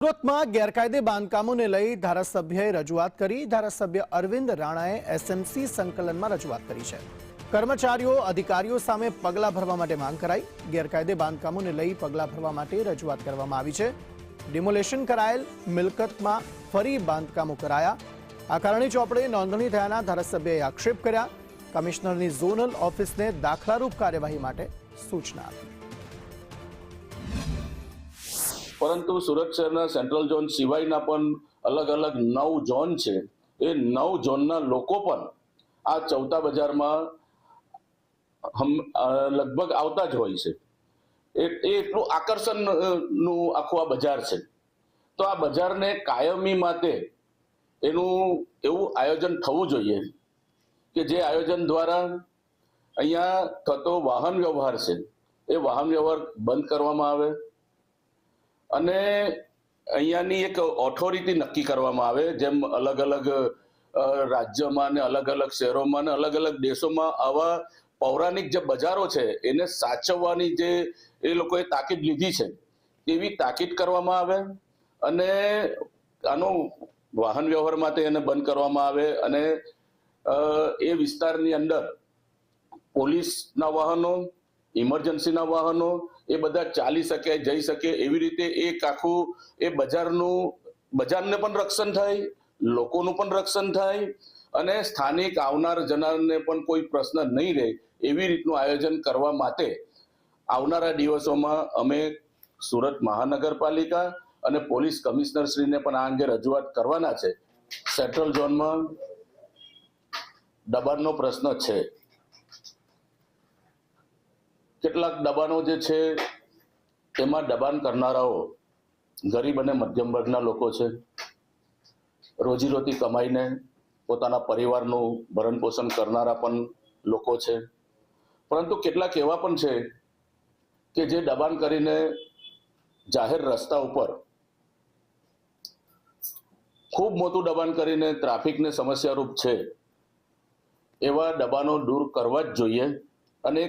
સુરતમાં ગેરકાયદે બાંધકામોને લઈ ધારાસભ્યએ રજૂઆત કરી। ધારાસભ્ય અરવિંદ રાણાએ એસએમસી સંકલનમાં રજૂઆત કરી છે। કર્મચારીઓ અધિકારીઓ સામે પગલાં ભરવા માટે માંગ કરાઈ। ગેરકાયદે બાંધકામોને લઈ પગલાં ભરવા માટે રજૂઆત કરવામાં આવી છે। ડિમોલેશન કરાયેલ મિલકતમાં ફરી બાંધકામો કરાયા। આ કારણે ચોપડે નોંધણી થયાના ધારાસભ્યએ આક્ષેપ કર્યા। કમિશનરની ઝોનલ ઓફિસને દાખલારૂપ કાર્યવાહી માટે સૂચના આપી। પરંતુ સુરત શહેરના સેન્ટ્રલ ઝોન સિવાયના પણ અલગ અલગ 9 ઝોન છે। એ 9 ઝોનના લોકો પણ આ ચૌટા બજારમાં લગભગ આવતા જ હોય છે। એ એટલું આકર્ષણનું આખું આ બજાર છે। તો આ બજારને કાયમી માટે એનું એવું આયોજન થવું જોઈએ કે જે આયોજન દ્વારા અહીંયા થતો વાહન વ્યવહાર છે એ વાહન વ્યવહાર બંધ કરવામાં આવે અને અહીંયાની એક ઓથોરિટી નક્કી કરવામાં આવે। જેમ અલગ અલગ રાજ્યમાં ને અલગ અલગ શહેરોમાં ને અલગ અલગ દેશોમાં આવા પૌરાણિક જે બજારો છે એને સાચવવાની જે એ લોકોએ તાકીદ લીધી છે એવી તાકીદ કરવામાં આવે અને આનો વાહન વ્યવહાર માટે એને બંધ કરવામાં આવે અને એ વિસ્તારની અંદર પોલીસના વાહનો, ઇમરજન્સીના વાહનો એ બધા ચાલી શકે, જઈ શકે એવી રીતે એક આખું એ બજારને પણ રક્ષણ થાય, લોકોનું પણ રક્ષણ થાય અને સ્થાનિક આવનાર જનારને પણ કોઈ પ્રશ્ન નહીં રહે એવી રીતનું આયોજન કરવા માટે આવનારા દિવસોમાં અમે સુરત મહાનગરપાલિકા અને પોલીસ કમિશનર શ્રીને પણ આ અંગે રજૂઆત કરવાના છે। સેન્ટ્રલ ઝોનમાં દબાણનો પ્રશ્ન છે। કેટલાક દબાણો જે છે એમાં દબાણ કરનારાઓ ગરીબ અને મધ્યમ વર્ગના લોકો છે। રોજીરોટી કમાઈને પોતાના પરિવારનું ભરણ પોષણ કરનારા પણ લોકો છે। પરંતુ કેટલાક એવા પણ છે કે જે દબાણ કરીને જાહેર રસ્તા ઉપર ખૂબ મોટું દબાણ કરીને ટ્રાફિકને સમસ્યારૂપ છે। એવા દબાણો દૂર કરવા જ જોઈએ અને